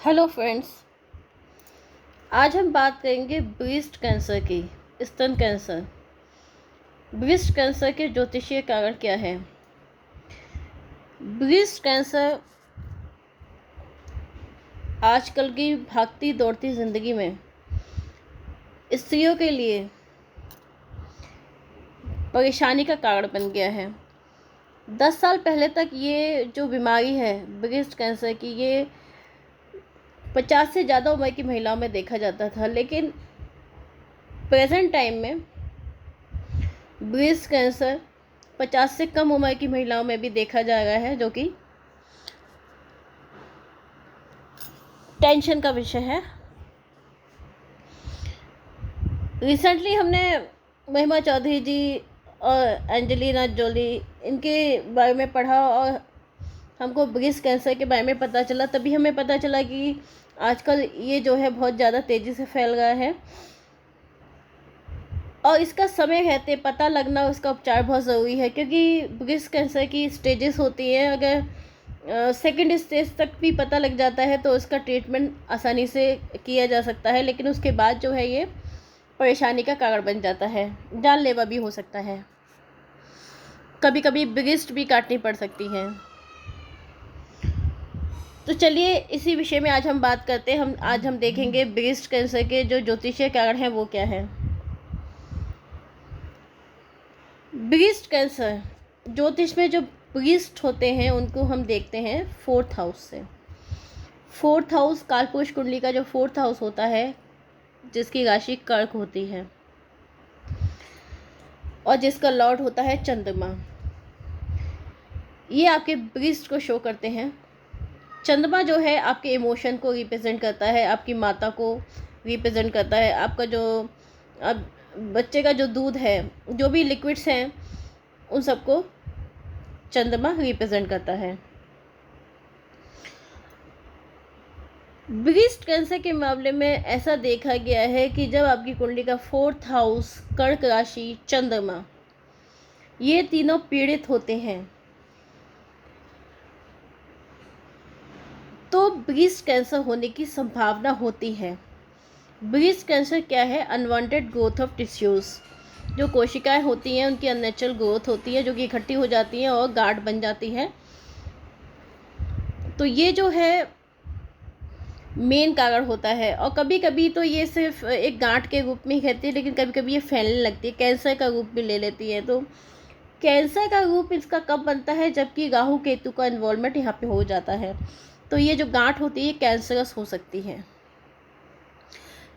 Hello friends. आज हम बात करेंगे ब्रेस्ट कैंसर की। स्तन कैंसर। ब्रेस्ट कैंसर के ज्योतिषीय कारण क्या है? ब्रेस्ट कैंसर आजकल की भागती दौड़ती ज़िंदगी में स्त्रियों के लिए परेशानी का कारण बन गया है। 10 साल पहले तक ये जो बीमारी है ब्रेस्ट कैंसर की, ये 50 से ज़्यादा उम्र की महिलाओं में देखा जाता था, लेकिन प्रेजेंट टाइम में ब्रेस्ट कैंसर 50 से कम उम्र की महिलाओं में भी देखा जा रहा है, जो कि टेंशन का विषय है। रिसेंटली हमने महिमा चौधरी जी और एंजेलिना जोली इनके बारे में पढ़ा और हमको ब्रेस्ट कैंसर के बारे में पता चला। तभी हमें पता चला कि आजकल ये जो है बहुत ज़्यादा तेज़ी से फैल रहा है और इसका समय रहते पता लगना, उसका उपचार बहुत ज़रूरी है, क्योंकि ब्रेस्ट कैंसर की स्टेजेस होती हैं। अगर सेकंड स्टेज तक भी पता लग जाता है तो उसका ट्रीटमेंट आसानी से किया जा सकता है, लेकिन उसके बाद जो है ये परेशानी का कारण बन जाता है, जानलेवा भी हो सकता है। कभी कभी ब्रेस्ट भी काटनी पड़ सकती है। तो चलिए इसी विषय में आज हम बात करते हैं। आज हम देखेंगे ब्रेस्ट कैंसर के जो ज्योतिषीय कारण हैं वो क्या है। ब्रेस्ट कैंसर ज्योतिष में जो ब्रेस्ट होते हैं उनको हम देखते हैं 4th हाउस से। 4th हाउस कालपुरुष कुंडली का जो 4th हाउस होता है, जिसकी राशि कर्क होती है और जिसका लॉर्ड होता है चंद्रमा, ये आपके ब्रेस्ट को शो करते हैं। चंद्रमा जो है आपके इमोशन को रिप्रेजेंट करता है, आपकी माता को रिप्रेजेंट करता है, आपका जो अब बच्चे का जो दूध है, जो भी लिक्विड्स हैं, उन सबको चंद्रमा रिप्रेजेंट करता है। ब्रेस्ट कैंसर के मामले में ऐसा देखा गया है कि जब आपकी कुंडली का 4th हाउस, कर्क राशि, चंद्रमा, ये तीनों पीड़ित होते हैं तो ब्रेस्ट कैंसर होने की संभावना होती है। ब्रेस्ट कैंसर क्या है? Unwanted growth of tissues. जो कोशिकाएं होती हैं उनकी अननेचुरल ग्रोथ होती है, जो कि इकट्ठी हो जाती हैं और गांठ बन जाती है। तो ये जो है मेन कारण होता है। और कभी कभी तो ये सिर्फ एक गांठ के रूप में ही रहती है, लेकिन कभी कभी ये फैलने लगती है, कैंसर का रूप भी ले लेती है। तो कैंसर का रूप इसका कब बनता है? जबकि राहु केतु का इन्वॉल्वमेंट यहाँ पे हो जाता है। तो ये जो गांठ होती है कैंसरस हो सकती है,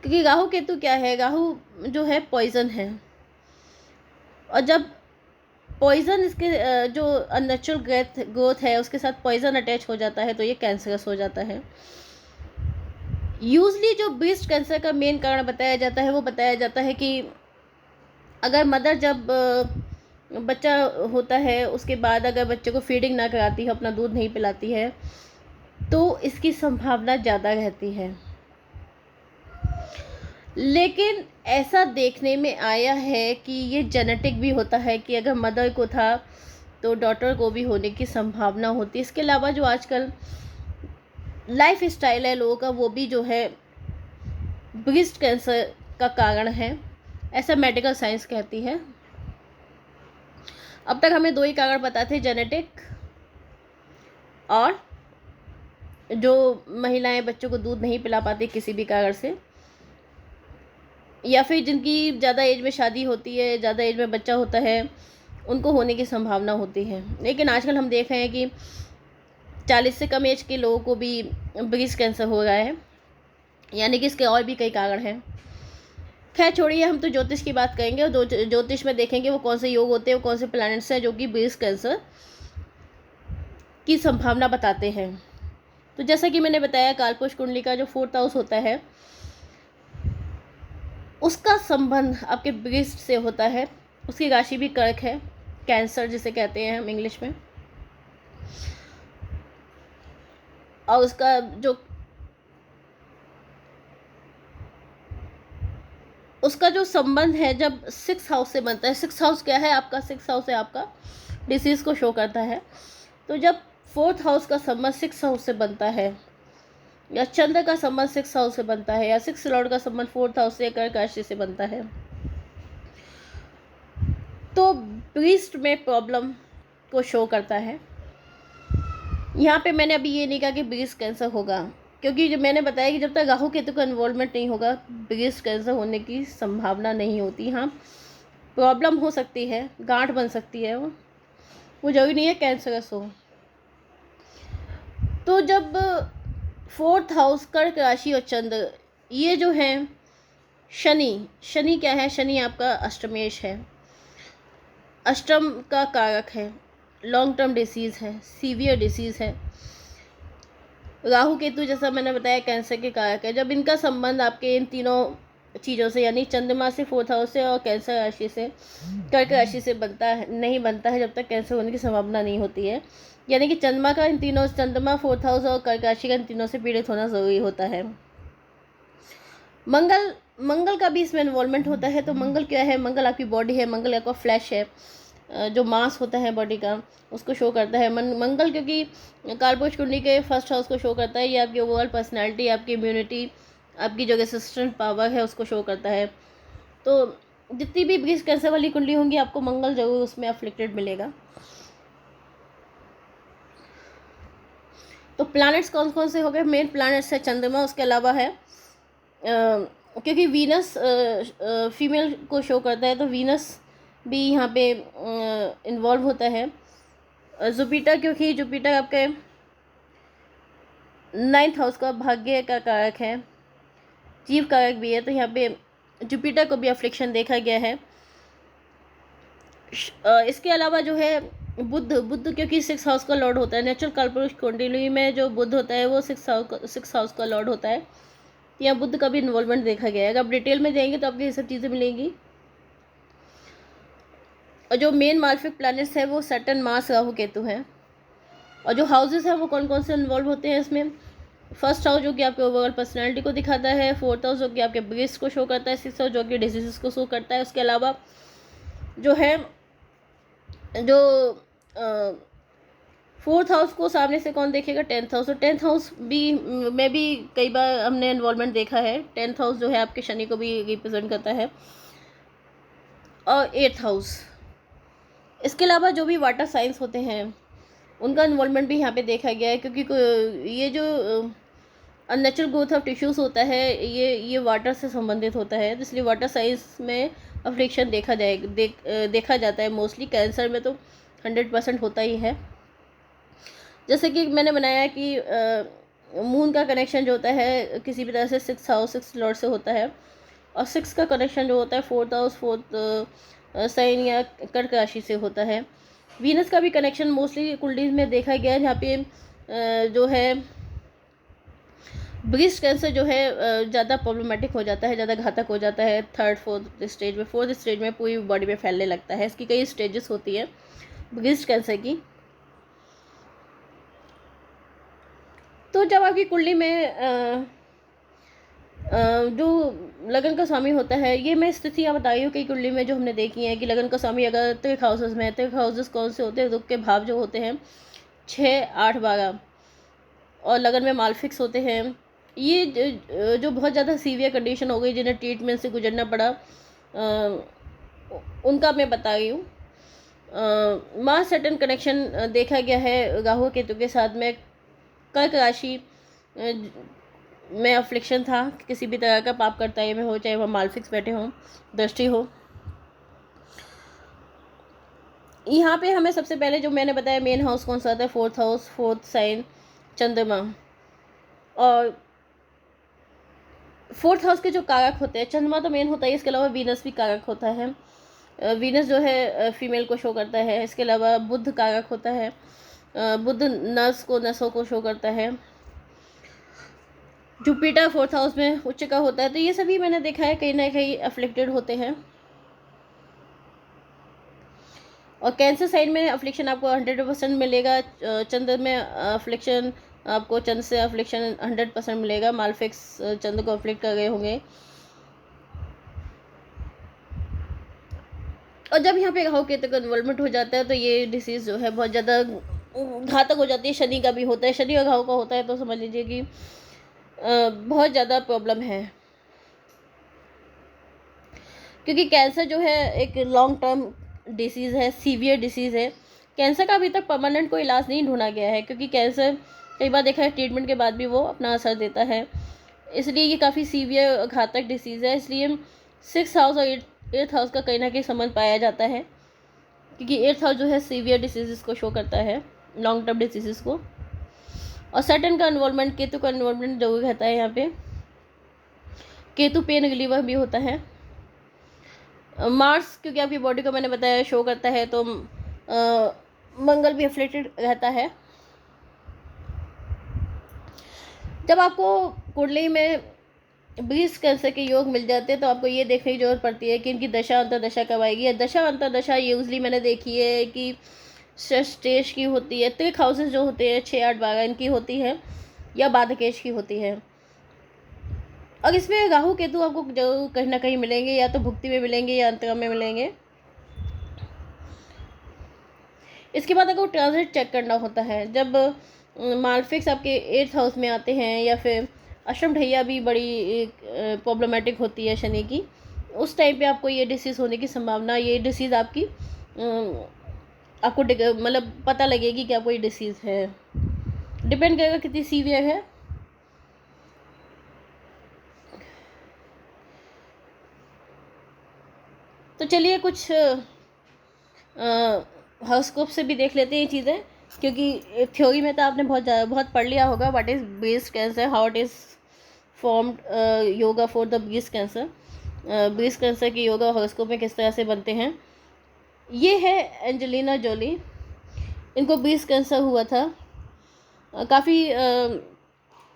क्योंकि राहु केतु क्या है? राहु जो है पॉइजन है, और जब पॉइजन इसके जो अननेचुरल ग्रोथ है उसके साथ पॉइजन अटैच हो जाता है तो ये कैंसरस हो जाता है। यूजली जो ब्रेस्ट कैंसर का मेन कारण बताया जाता है वो बताया जाता है कि अगर मदर जब बच्चा होता है उसके बाद अगर बच्चे को फीडिंग ना कराती है, अपना दूध नहीं पिलाती है, तो इसकी संभावना ज़्यादा रहती है। लेकिन ऐसा देखने में आया है कि ये जेनेटिक भी होता है, कि अगर मदर को था तो डॉटर को भी होने की संभावना होती है। इसके अलावा जो आजकल लाइफ स्टाइल है लोगों का, वो भी जो है ब्रेस्ट कैंसर का कारण है, ऐसा मेडिकल साइंस कहती है। अब तक हमें 2 ही कारण पता थे, जेनेटिक और जो महिलाएं बच्चों को दूध नहीं पिला पाती किसी भी कारण से, या फिर जिनकी ज़्यादा एज में शादी होती है, ज़्यादा एज में बच्चा होता है, उनको होने की संभावना होती है। लेकिन आजकल हम देख रहे हैं कि 40 से कम एज के लोगों को भी ब्रेस्ट कैंसर हो रहा है, यानी कि इसके और भी कई कारण हैं। खैर छोड़िए, हम तो ज्योतिष की बात करेंगे और ज्योतिष में देखेंगे वो कौन से योग होते हैं, वो कौन से प्लैनेट्स हैं जो कि ब्रेस्ट कैंसर की संभावना बताते हैं। तो जैसा कि मैंने बताया, कालपुरुष कुंडली का जो 4th हाउस होता है उसका संबंध आपके ब्रेस्ट से होता है। उसकी राशि भी कर्क है, कैंसर जिसे कहते हैं हम इंग्लिश में। और उसका जो संबंध है जब 6th हाउस से बनता है। 6th हाउस क्या है? आपका 6th हाउस है आपका डिसीज़ को शो करता है। तो जब 4th हाउस का संबंध 6th हाउस से बनता है या चंद्र का संबंध 6 हाउस से बनता है, या 6 लॉर्ड का संबंध 4th हाउस से कर्क राशि से बनता है, तो ब्रीस्ट में प्रॉब्लम को शो करता है। यहाँ पे मैंने अभी ये नहीं कहा कि ब्रीस्ट कैंसर होगा, क्योंकि जब मैंने बताया कि जब तक राहु केतु का इन्वॉल्वमेंट नहीं होगा ब्रीस्ट कैंसर होने की संभावना नहीं होती। हाँ, प्रॉब्लम हो सकती है, गांठ बन सकती है, वो जरूरी नहीं है कैंसरस हो। तो जब 4th हाउस कर्क राशि और चंद्र, ये जो है शनि क्या है, शनि आपका अष्टमेश है, अष्टम का कारक है, लॉन्ग टर्म डिसीज़ है, सीवियर डिसीज़ है। राहु केतु जैसा मैंने बताया कैंसर के कारक है। जब इनका संबंध आपके इन तीनों चीज़ों से यानी चंद्रमा से 4th हाउस से और कैंसर राशि से कर्क राशि से नहीं बनता है जब तक कैंसर होने की संभावना नहीं होती है। यानी कि चंद्रमा 4th हाउस और कर्क राशि का इन तीनों से पीड़ित होना ज़रूरी होता है। मंगल का भी इसमें इन्वॉल्वमेंट होता है। तो मंगल क्या है, मंगल आपकी बॉडी है, मंगल आपका फ्लैश है, जो मांस होता है बॉडी का उसको शो करता है। मंगल क्योंकि कार्पोरेट कुंडली के 1st हाउस को शो करता है, ये आपकी ओवरऑल पर्सनैलिटी, आपकी इम्यूनिटी, आपकी जो रेसिस्टेंट पावर है उसको शो करता है। तो जितनी भी ब्रेस्ट कैंसर वाली कुंडली होंगी आपको मंगल जरूर उसमें अफ्लिक्टेड मिलेगा। तो प्लैनेट्स कौन कौन से हो गए, मेन प्लैनेट्स है चंद्रमा, उसके अलावा है क्योंकि वीनस फीमेल को शो करता है तो वीनस भी यहाँ पे इन्वॉल्व होता है। जुपिटर, क्योंकि जुपिटर आपके 9th हाउस का भाग्य का कारक है, जीव कारक भी है, तो यहाँ पे जुपिटर को भी अफ्लिक्शन देखा गया है। इसके अलावा जो है बुध क्योंकि 6th हाउस का लॉर्ड होता है, नेचुरल कालपुरुष कुंडली में जो बुध होता है वो 6th हाउस का लॉर्ड होता है। यहाँ बुध का भी इन्वॉल्वमेंट देखा गया है। अगर आप डिटेल में जाएंगे तो आपको ये सब चीज़ें मिलेंगी। और जो मेन मार्फिक प्लैनेट्स है वो सैटर्न, मार्स, राहु, केतु हैं। और जो हाउसेस हैं वो कौन कौन से इन्वॉल्व होते हैं इसमें, 1st हाउस जो कि आपके ओवरऑल पर्सनैलिटी को दिखाता है, 4th हाउस जो कि आपके ब्रेस्ट को शो करता है, 6th हाउस जो कि डिजीज़ को शो करता है। उसके अलावा जो है जो 4th हाउस को सामने से कौन देखेगा, 10th हाउस। और 10th हाउस भी में भी कई बार हमने इन्वॉल्वमेंट देखा है। 10th हाउस जो है आपके शनि को भी रिप्रेजेंट करता है, और 8th हाउस। इसके अलावा जो भी वाटर साइंस होते हैं उनका इन्वॉल्वमेंट भी यहाँ पे देखा गया है, क्योंकि ये जो अननेचुरल ग्रोथ ऑफ टिश्यूज़ होता है ये वाटर से संबंधित होता है, इसलिए वाटर साइंस में अफ्लिक्शन देखा जाता है। मोस्टली कैंसर में तो 100% होता ही है। जैसे कि मैंने बनाया कि मून का कनेक्शन जो होता है किसी भी तरह से 6th हाउस 6 लॉर्ड से होता है, और 6 का कनेक्शन जो होता है 4th हाउस 4th साइन या कर्क राशि से होता है। वीनस का भी कनेक्शन मोस्टली कुंडली में देखा गया है, जहाँ पे जो है ब्रेस्ट कैंसर जो है ज़्यादा प्रॉब्लमेटिक हो जाता है, ज़्यादा घातक हो जाता है 3rd 4th स्टेज में। 4th स्टेज में पूरी बॉडी में फैलने लगता है। इसकी कई स्टेजेस होती है ब्रेस्ट कैंसर की। तो जब आपकी कुंडली में जो लगन का स्वामी होता है, ये मैं स्थितियाँ बता रही हूँ कई कुंडली में जो हमने देखी हैं कि लगन का स्वामी अगर त्रिक हाउसेस में है, त्रिक हाउसेस कौन से होते हैं, रुख के भाव जो होते हैं 6, 8, 12, और लगन में मालफिक्स होते हैं। ये जो बहुत ज़्यादा सीवियर कंडीशन हो गई जिन्हें ट्रीटमेंट से गुजरना पड़ा, उनका मैं बता रही हूँ। मास सैटर्न कनेक्शन देखा गया है राहु केतु के साथ में। कर्क राशि में अफ्लिक्शन था, किसी भी तरह का पाप कर्ता में हो, चाहे वह मालफिक्स बैठे हों, दृष्टि हो। यहाँ पे हमें सबसे पहले जो मैंने बताया मेन हाउस कौन सा आता है, 4th हाउस, 4th साइन चंद्रमा। और 4th हाउस के जो कारक होते हैं, चंद्रमा तो मेन होता है, इसके अलावा वीनस भी कारक होता है। वीनस जो है फीमेल को शो करता है। इसके अलावा बुध कारक होता है, बुध नसों को शो करता है। जुपिटर 4th हाउस में उच्च का होता है। तो ये सभी मैंने देखा है कहीं ना कहीं अफ्लिक्टेड होते हैं। और कैंसर साइड में अफ्लिक्शन आपको 100% मिलेगा। चंद्र में अफ्लिक्शन आपको चंद्र से अफ्लिक्शन 100% मिलेगा। मालफिक्स चंद्र को अफ्लिक्ट कर गए होंगे। और जब यहाँ पे राहु केतु का इन्वॉल्वमेंट हो जाता है तो ये डिसीज़ जो है बहुत ज़्यादा घातक हो जाती है। शनि का भी होता है, शनि और राहु का होता है तो समझ लीजिए कि बहुत ज़्यादा प्रॉब्लम है, क्योंकि कैंसर जो है एक लॉन्ग टर्म डिसीज़ है, सीवियर डिसीज़ है। कैंसर का अभी तक परमानेंट कोई इलाज नहीं ढूंढा गया है, क्योंकि कैंसर कई बार देखा है ट्रीटमेंट के बाद भी वो अपना असर देता है, इसलिए ये काफ़ी सीवियर घातक डिसीज़ है। इसलिए 6 हाउस और 8th हाउस का कहीं ना कहीं संबंध पाया जाता है, क्योंकि 8th हाउस जो है सीवियर डिसीज़ को शो करता है, लॉन्ग टर्म डिसीज़ को। और सैटर्न का इन्वॉल्वमेंट, केतु का इन्वॉल्वमेंट जरूर रहता है यहाँ पे। केतु पेन रिलीवर भी होता है। मार्स क्योंकि आपकी बॉडी को मैंने बताया शो करता है, तो मंगल भी अफ्लेक्टेड रहता है। जब आपको कुंडली में 20 कैंसर के योग मिल जाते हैं तो आपको ये देखने की जरूरत पड़ती है कि इनकी दशा अंतरदशा कब आएगी। दशा अंतरदशा यूजली मैंने देखी है कि षष्टेश की होती है, त्रिक हाउसेस जो होते हैं 6, 8, 12 इनकी होती है, या बाधकेश की होती है। और इसमें राहु केतु आपको जरूर कहीं ना कहीं मिलेंगे, या तो भुक्ति में मिलेंगे या अंतरम में मिलेंगे। इसके बाद आपको ट्रांजिट चेक करना होता है। जब मालफिक्स आपके 8th हाउस में आते हैं, या फिर अष्टम ढैया भी बड़ी प्रॉब्लमेटिक होती है शनि की, उस टाइम पे आपको ये डिसीज़ होने की संभावना, ये डिसीज़ आपकी आपको मतलब पता लगेगी कि आपको ये डिसीज़ है। डिपेंड करेगा कितनी सीवियर है। तो चलिए कुछ हॉरोस्कोप से भी देख लेते हैं ये चीज़ें, क्योंकि थ्योरी में तो आपने बहुत पढ़ लिया होगा what is breast cancer, how it is formed, yoga for the breast cancer, breast cancer की योगा हॉरोस्कोप में किस तरह से बनते हैं। ये है एंजेलिना जोली, इनको ब्रेस्ट कैंसर हुआ था। काफ़ी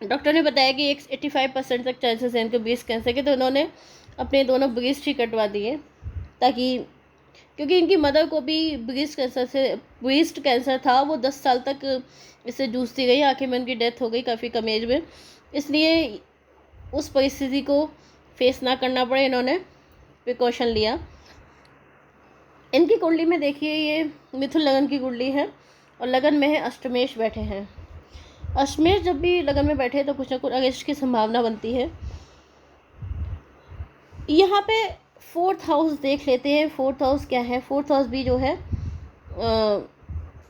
डॉक्टर ने बताया कि 85% तक चांसेस हैं इनको ब्रेस्ट कैंसर के, तो उन्होंने अपने दोनों ब्रेस्ट ही कटवा दिए, ताकि क्योंकि इनकी मदर को भी ब्रेस्ट कैंसर था, वो 10 साल तक इससे जूझती रही, आखिर में उनकी डेथ हो गई काफ़ी कम एज में। इसलिए उस परिस्थिति को फेस ना करना पड़े, इन्होंने प्रिकॉशन लिया। इनकी कुंडली में देखिए ये मिथुन लगन की कुंडली है, और लगन में है अष्टमेश बैठे हैं। अष्टमेश जब भी लगन में बैठे तो कुछ ना कुछ अरेस्ट की संभावना बनती है। यहाँ पे 4th हाउस देख लेते हैं। 4th हाउस क्या है? 4th हाउस भी जो है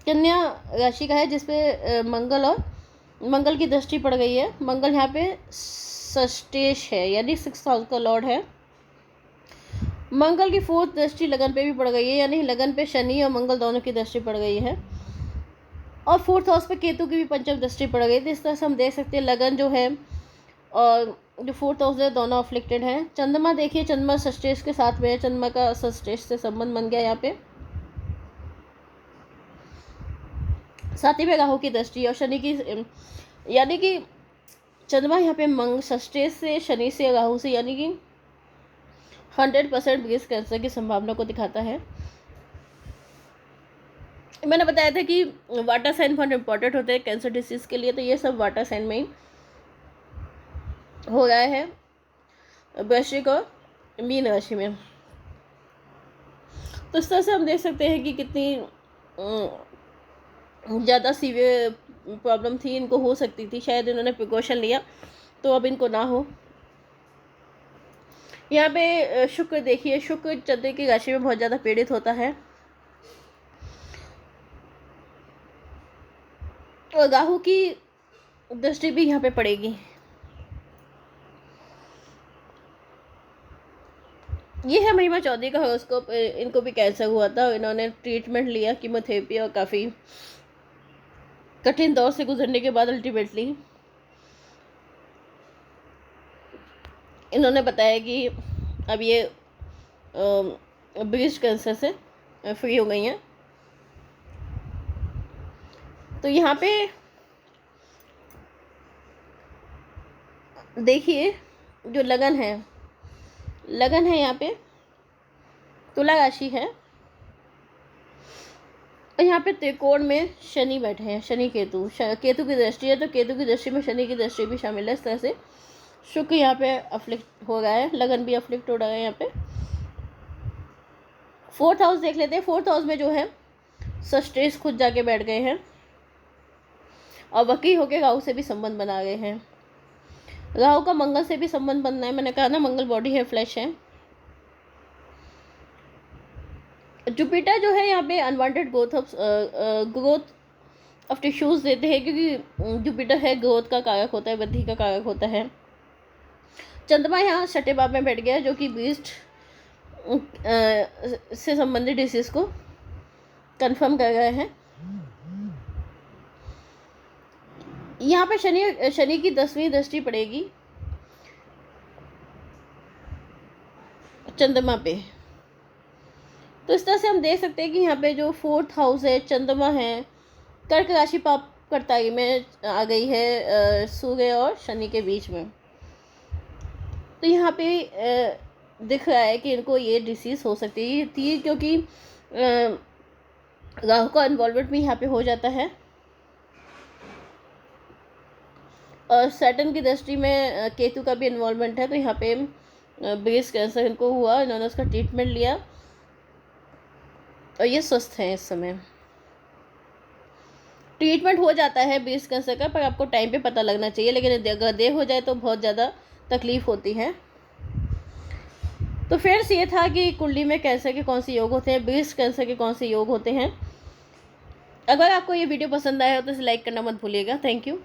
कन्या राशि का है, जिसपे मंगल की दृष्टि पड़ गई है। मंगल यहाँ पे षष्टेश है, यानी 6th हाउस का लॉर्ड है। मंगल की 4th दृष्टि लगन पे भी पड़ गई है, यानी लगन पे शनि और मंगल दोनों की दृष्टि पड़ गई है। और 4th हाउस पे केतु की भी पंचम दृष्टि पड़ गई थी। इस तरह से हम देख सकते हैं लगन जो है और जो 4th हाउस है दोनों अफ्लिक्टेड हैं। चंद्रमा देखिए, चंद्रमा षष्टेश के साथ में है, चंद्रमा का षष्टेश से संबंध बन गया यहाँ पे। साथ ही में राहु की दृष्टि और शनि की, यानी कि चंद्रमा यहाँ पे षष्टेश से, शनि से, राहु से, यानी कि 100% ब्रेस्ट कैंसर की संभावना को दिखाता है। मैंने बताया था कि वाटर साइन बहुत इम्पोर्टेंट होते हैं कैंसर डिसीज़ के लिए, तो ये सब वाटर साइन में ही हो रहा है, वृश्चिक और मीन राशि में। तो इस तरह से हम देख सकते हैं कि कितनी ज़्यादा सीवियर प्रॉब्लम थी, इनको हो सकती थी, शायद इन्होंने प्रिकॉशन लिया तो अब इनको ना हो। यहाँ पे शुक्र देखिए, शुक्र चंद्र की राशि में बहुत ज़्यादा पीड़ित होता है, और राहु की दृष्टि भी यहाँ पे पड़ेगी। ये है महिमा चौधरी का हॉरोस्कोप। इनको भी कैंसर हुआ था, इन्होंने ट्रीटमेंट लिया, कीमोथेरेपी, और काफ़ी कठिन दौर से गुजरने के बाद अल्टीमेटली इन्होंने बताया कि अब ये ब्रेस्ट कैंसर से फ्री हो गई हैं। तो यहाँ पे देखिए जो लगन है यहाँ पे तुला राशि है, और यहाँ पे त्रिकोण में शनि बैठे हैं, शनि केतु की दृष्टि है, तो केतु की दृष्टि में शनि की दृष्टि भी शामिल है। इस तरह से शुक्र यहाँ पे अफ्लिक्ट हो रहा है, लगन भी अफ्लिक्ट हो रहा है यहाँ पे। 4th हाउस देख लेते हैं। 4th हाउस में जो है षष्टेश खुद जाके बैठ गए हैं, और वकी होके राहु से भी संबंध बना गए हैं। राहु का मंगल से भी संबंध बनना है, मैंने कहा ना मंगल बॉडी है, फ्लैश है। जुपिटर जो है यहाँ पे अनवांटेड ग्रोथ ऑफ टिश्यूज देते हैं, क्योंकि जुपिटर है ग्रोथ का कारक होता है, वृद्धि का कारक होता है। चंद्रमा यहाँ छठे भाव में बैठ गया है, जो कि बीस्ट से संबंधित डिसीज को कंफर्म कर रहे हैं। यहाँ पे शनि की 10वीं दृष्टि पड़ेगी चंद्रमा पे। तो इस तरह से हम देख सकते हैं कि यहाँ पे जो 4th हाउस है, चंद्रमा है, कर्क राशि पाप करताई में आ गई है सूर्य और शनि के बीच में। तो यहाँ पे दिख रहा है कि इनको ये डिसीज हो सकती थी, क्योंकि राहु का इन्वॉल्वमेंट भी यहाँ पे हो जाता है, और सैटर्न की दृष्टि में केतु का भी इन्वॉल्वमेंट है। तो यहाँ पे ब्रेस्ट कैंसर इनको हुआ, इन्होंने उसका ट्रीटमेंट लिया और ये स्वस्थ हैं इस समय। ट्रीटमेंट हो जाता है ब्रेस्ट कैंसर का, पर आपको टाइम पे पता लगना चाहिए, लेकिन अगर देर हो जाए तो बहुत ज़्यादा तकलीफ होती है। तो फ्रेंड्स, ये था कि कुंडली में कैंसर के कौन से योग होते हैं, ब्रेस्ट कैंसर के कौन से योग होते हैं। अगर आपको ये वीडियो पसंद आया हो तो इसे लाइक करना मत भूलिएगा। Thank you.